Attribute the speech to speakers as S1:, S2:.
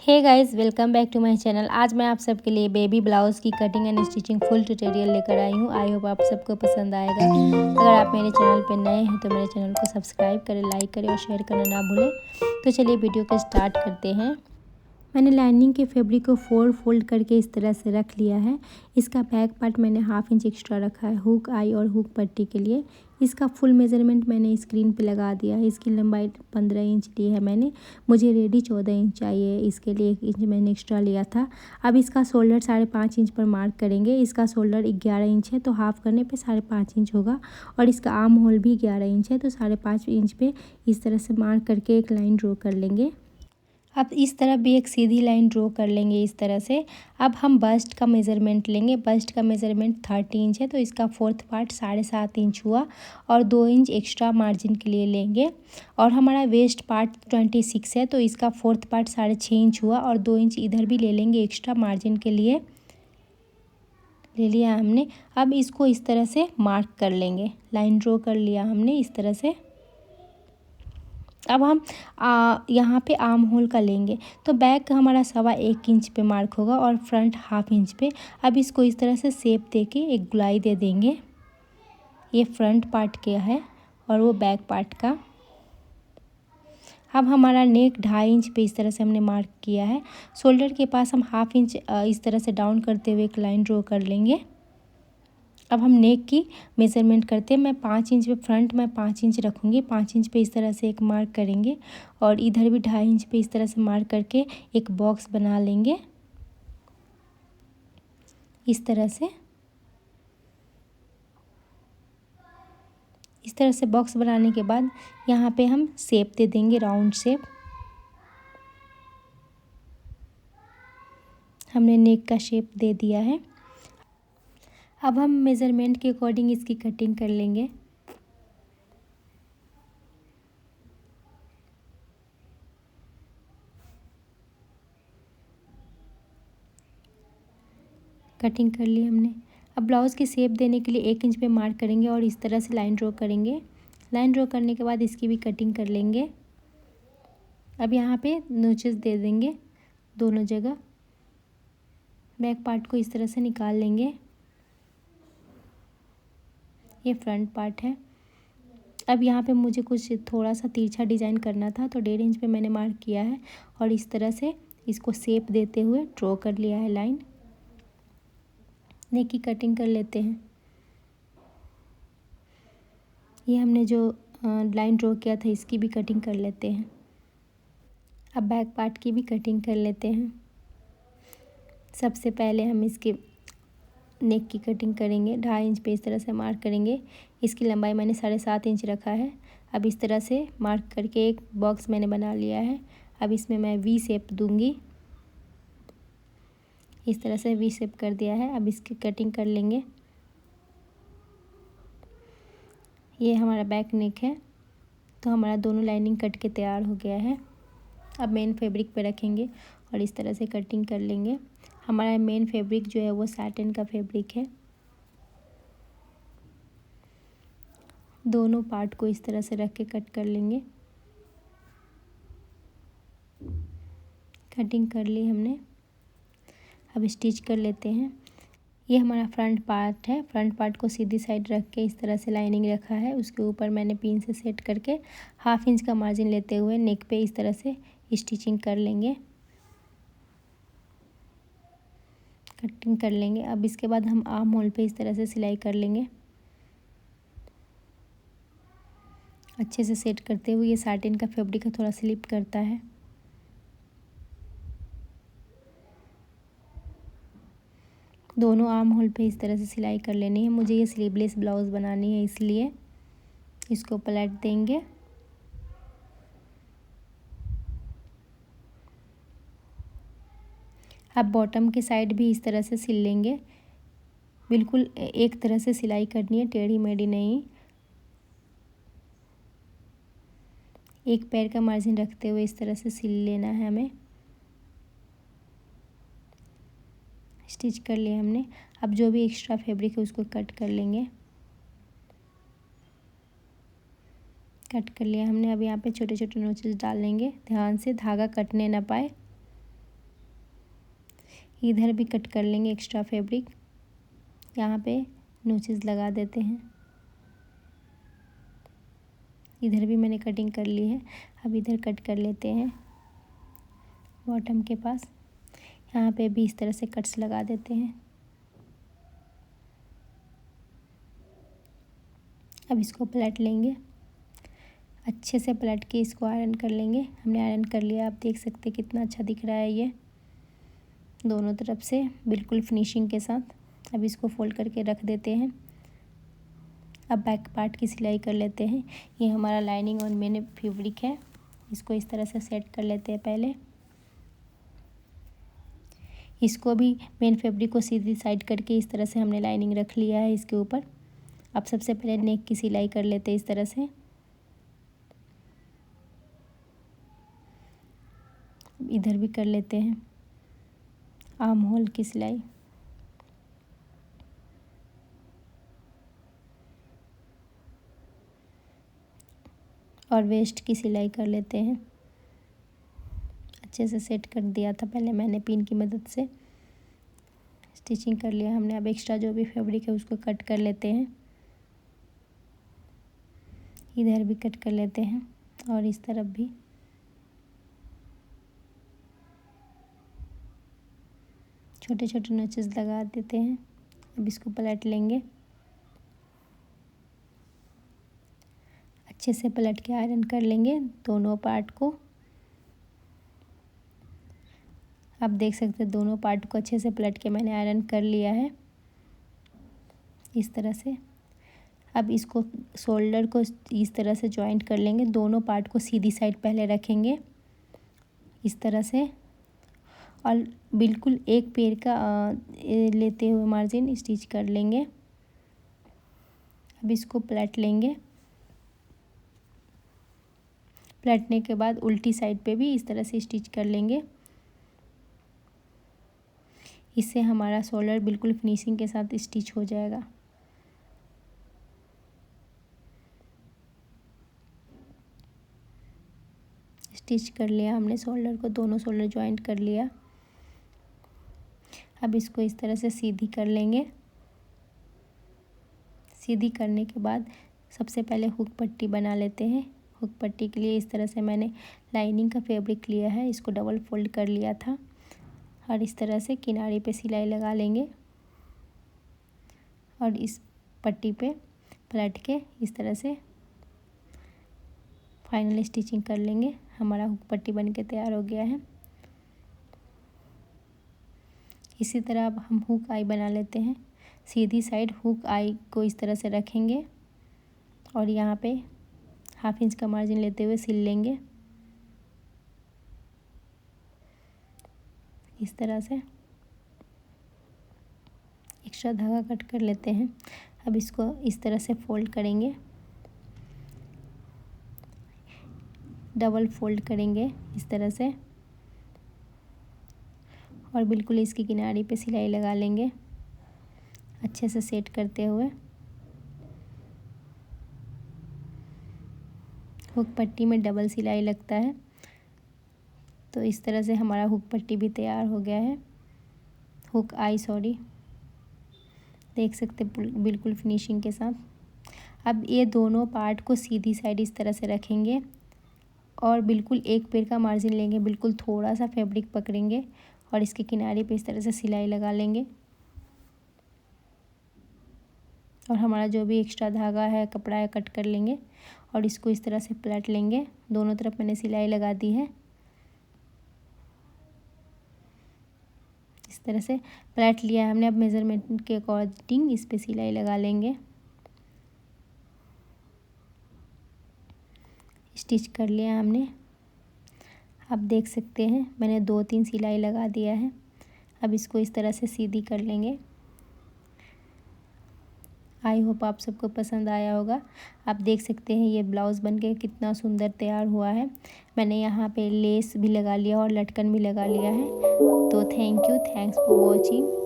S1: Hey guys, welcome back to my channel. आज मैं आप सबके लिए बेबी ब्लाउज़ की cutting and stitching full tutorial लेकर आई हूँ। आई होप आप सबको पसंद आएगा। अगर आप मेरे चैनल पर नए हैं तो मेरे चैनल को सब्सक्राइब करें, लाइक करें और शेयर करना ना भूलें। तो चलिए वीडियो को स्टार्ट करते हैं। मैंने लाइनिंग के फैब्रिक को 4 फोल्ड करके इस तरह से रख लिया है। इसका बैक पार्ट मैंने हाफ इंच एक्स्ट्रा रखा है हुक आई और हुक पट्टी के लिए। इसका फुल मेज़रमेंट मैंने स्क्रीन पे लगा दिया है। इसकी लंबाई 15 इंच ली है मैंने। मुझे रेडी 14 इंच चाहिए, इसके लिए 1 इंच मैंने एक्स्ट्रा लिया था। अब इसका शोल्डर 5.5 इंच पर मार्क करेंगे। इसका शोल्डर 11 इंच है तो हाफ करने पे 5.5 इंच होगा और इसका आर्म होल भी 11 इंच है तो 5.5 इंच पे इस तरह से मार्क करके एक लाइन ड्रॉ कर लेंगे। अब इस तरफ भी एक सीधी लाइन ड्रॉ कर लेंगे इस तरह से। अब हम बस्ट का मेज़रमेंट लेंगे। बस्ट का मेज़रमेंट 30 इंच है तो इसका 4th पार्ट 7.5 इंच हुआ और 2 इंच एक्स्ट्रा मार्जिन के लिए लेंगे। और हमारा वेस्ट पार्ट 26 है तो इसका 4th पार्ट 6.5 इंच हुआ और 2 इंच इधर भी ले लेंगे एक्स्ट्रा मार्जिन के लिए। ले लिया हमने। अब इसको इस तरह से मार्क कर लेंगे। लाइन ड्रॉ कर लिया हमने इस तरह से। अब हम यहाँ पे आर्म होल का लेंगे तो बैक हमारा 1.25 इंच पे मार्क होगा और फ्रंट हाफ इंच पे। अब इसको इस तरह से शेप देके एक गुलाई दे देंगे। ये फ्रंट पार्ट का है और वो बैक पार्ट का। अब हमारा नेक 2.5 इंच पे इस तरह से हमने मार्क किया है। शोल्डर के पास हम हाफ इंच इस तरह से डाउन करते हुए एक लाइन ड्रॉ कर लेंगे। अब हम नेक की मेज़रमेंट करते हैं। मैं 5 इंच पे फ्रंट में 5 इंच रखूँगी। 5 इंच पे इस तरह से एक मार्क करेंगे और इधर भी 2.5 इंच पे इस तरह से मार्क करके एक बॉक्स बना लेंगे इस तरह से। इस तरह से बॉक्स बनाने के बाद यहाँ पे हम शेप दे देंगे, राउंड शेप। हमने नेक का शेप दे दिया है। अब हम मेज़रमेंट के अकॉर्डिंग इसकी कटिंग कर लेंगे। कटिंग कर ली हमने। अब ब्लाउज़ की शेप देने के लिए 1 इंच पे मार्क करेंगे और इस तरह से लाइन ड्रॉ करेंगे। लाइन ड्रॉ करने के बाद इसकी भी कटिंग कर लेंगे। अब यहाँ पे नोचेस दे देंगे दोनों जगह। बैक पार्ट को इस तरह से निकाल लेंगे। ये फ्रंट पार्ट है। अब यहाँ पे मुझे कुछ थोड़ा सा तिरछा डिज़ाइन करना था तो 1.5 इंच पे मैंने मार्क किया है और इस तरह से इसको शेप देते हुए ड्रॉ कर लिया है लाइन। नेक की कटिंग कर लेते हैं। ये हमने जो लाइन ड्रॉ किया था इसकी भी कटिंग कर लेते हैं। अब बैक पार्ट की भी कटिंग कर लेते हैं। सबसे पहले हम इसके नेक की कटिंग करेंगे। 2.5 इंच पे इस तरह से मार्क करेंगे। इसकी लंबाई मैंने 7.5 इंच रखा है। अब इस तरह से मार्क करके एक बॉक्स मैंने बना लिया है। अब इसमें मैं वी शेप दूंगी। इस तरह से वी शेप कर दिया है। अब इसकी कटिंग कर लेंगे। ये हमारा बैक नेक है तो हमारा दोनों लाइनिंग कट के तैयार हो गया है। अब मेन फैब्रिक पे रखेंगे और इस तरह से कटिंग कर लेंगे। हमारा मेन फैब्रिक जो है वो सैटिन का फैब्रिक है। दोनों पार्ट को इस तरह से रख के कट कर लेंगे। कटिंग कर ली हमने। अब स्टिच कर लेते हैं। ये हमारा फ्रंट पार्ट है। फ्रंट पार्ट को सीधी साइड रख के इस तरह से लाइनिंग रखा है। उसके ऊपर मैंने पिन से सेट करके हाफ इंच का मार्जिन लेते हुए नेक पे इस तरह से स्टिचिंग कर लेंगे, कटिंग कर लेंगे। अब इसके बाद हम आर्म होल पे इस तरह से सिलाई कर लेंगे अच्छे से सेट करते हुए। ये सैटिन का फैब्रिक है, थोड़ा स्लिप करता है। दोनों आर्म होल पे इस तरह से सिलाई कर लेनी है। मुझे ये स्लीवलेस ब्लाउज़ बनानी है इसलिए इसको पलट देंगे। अब बॉटम की साइड भी इस तरह से सिल लेंगे। बिल्कुल एक तरह से सिलाई करनी है, टेढ़ी मेढ़ी नहीं। एक पैर का मार्जिन रखते हुए इस तरह से सिल लेना है हमें। स्टिच कर लिया हमने। अब जो भी एक्स्ट्रा फैब्रिक है उसको कट कर लेंगे। कट कर लिया हमने। अब यहाँ पे छोटे छोटे नोचेस डाल लेंगे, ध्यान से धागा कटने ना पाए। इधर भी कट कर लेंगे एक्स्ट्रा फैब्रिक। यहाँ पे नोचेस लगा देते हैं। इधर भी मैंने कटिंग कर ली है। अब इधर कट कर लेते हैं बॉटम के पास। यहाँ पे भी इस तरह से कट्स लगा देते हैं। अब इसको पलट लेंगे, अच्छे से पलट के इसको आयरन कर लेंगे। हमने आयरन कर लिया, आप देख सकते हैं कितना अच्छा दिख रहा है ये दोनों तरफ से बिल्कुल फिनिशिंग के साथ। अब इसको फोल्ड करके रख देते हैं। अब बैक पार्ट की सिलाई कर लेते हैं। ये हमारा लाइनिंग और मेन फैब्रिक है, इसको इस तरह से सेट कर लेते हैं। पहले इसको भी मेन फैब्रिक को सीधी साइड करके इस तरह से हमने लाइनिंग रख लिया है इसके ऊपर। अब सबसे पहले नेक की सिलाई कर लेते हैं इस तरह से। इधर भी कर लेते हैं आर्म होल की सिलाई। और वेस्ट की सिलाई कर लेते हैं। अच्छे से सेट कर दिया था पहले मैंने पिन की मदद से, स्टिचिंग कर लिया हमने। अब एक्स्ट्रा जो भी फैब्रिक है उसको कट कर लेते हैं। इधर भी कट कर लेते हैं और इस तरफ भी। छोटे छोटे नोचेस लगा देते हैं। अब इसको पलट लेंगे, अच्छे से पलट के आयरन कर लेंगे दोनों पार्ट को। आप देख सकते हैं दोनों पार्ट को अच्छे से पलट के मैंने आयरन कर लिया है इस तरह से। अब इसको शोल्डर को इस तरह से जॉइंट कर लेंगे। दोनों पार्ट को सीधी साइड पहले रखेंगे इस तरह से, और बिल्कुल एक पैर का लेते हुए मार्जिन स्टिच कर लेंगे। अब इसको पलट लेंगे। पलटने के बाद उल्टी साइड पे भी इस तरह से स्टिच कर लेंगे। इससे हमारा शोल्डर बिल्कुल फिनिशिंग के साथ स्टिच हो जाएगा। स्टिच कर लिया हमने शोल्डर को, दोनों शोल्डर जॉइंट कर लिया। अब इसको इस तरह से सीधी कर लेंगे। सीधी करने के बाद सबसे पहले हुक पट्टी बना लेते हैं। हुक पट्टी के लिए इस तरह से मैंने लाइनिंग का फैब्रिक लिया है, इसको डबल फोल्ड कर लिया था और इस तरह से किनारे पे सिलाई लगा लेंगे और इस पट्टी पे पलट के इस तरह से फाइनल स्टिचिंग कर लेंगे। हमारा हुक पट्टी बन के तैयार हो गया है। इसी तरह अब हम हुक आई बना लेते हैं। सीधी साइड हुक आई को इस तरह से रखेंगे और यहाँ पे 1/2 इंच का मार्जिन लेते हुए सिल लेंगे इस तरह से। एक्स्ट्रा धागा कट कर लेते हैं। अब इसको इस तरह से फोल्ड करेंगे, डबल फोल्ड करेंगे इस तरह से और बिल्कुल इसकी किनारे पे सिलाई लगा लेंगे अच्छे से सेट करते हुए। हुक पट्टी में डबल सिलाई लगता है, तो इस तरह से हमारा हुक पट्टी भी तैयार हो गया है। हुक आई देख सकते बिल्कुल फिनिशिंग के साथ। अब ये दोनों पार्ट को सीधी साइड इस तरह से रखेंगे और बिल्कुल एक पैर का मार्जिन लेंगे, बिल्कुल थोड़ा सा फैब्रिक पकड़ेंगे और इसके किनारे पे इस तरह से सिलाई लगा लेंगे और हमारा जो भी एक्स्ट्रा धागा है कपड़ा है कट कर लेंगे और इसको इस तरह से पलट लेंगे। दोनों तरफ मैंने सिलाई लगा दी है। इस तरह से पलट लिया हमने। अब मेज़रमेंट के अकॉर्डिंग इस पे सिलाई लगा लेंगे। स्टिच कर लिया हमने। आप देख सकते हैं मैंने 2-3 सिलाई लगा दिया है। अब इसको इस तरह से सीधी कर लेंगे। आई होप आप सबको पसंद आया होगा। आप देख सकते हैं ये ब्लाउज़ बनके कितना सुंदर तैयार हुआ है। मैंने यहाँ पे लेस भी लगा लिया और लटकन भी लगा लिया है। तो थैंक्स फॉर वॉचिंग।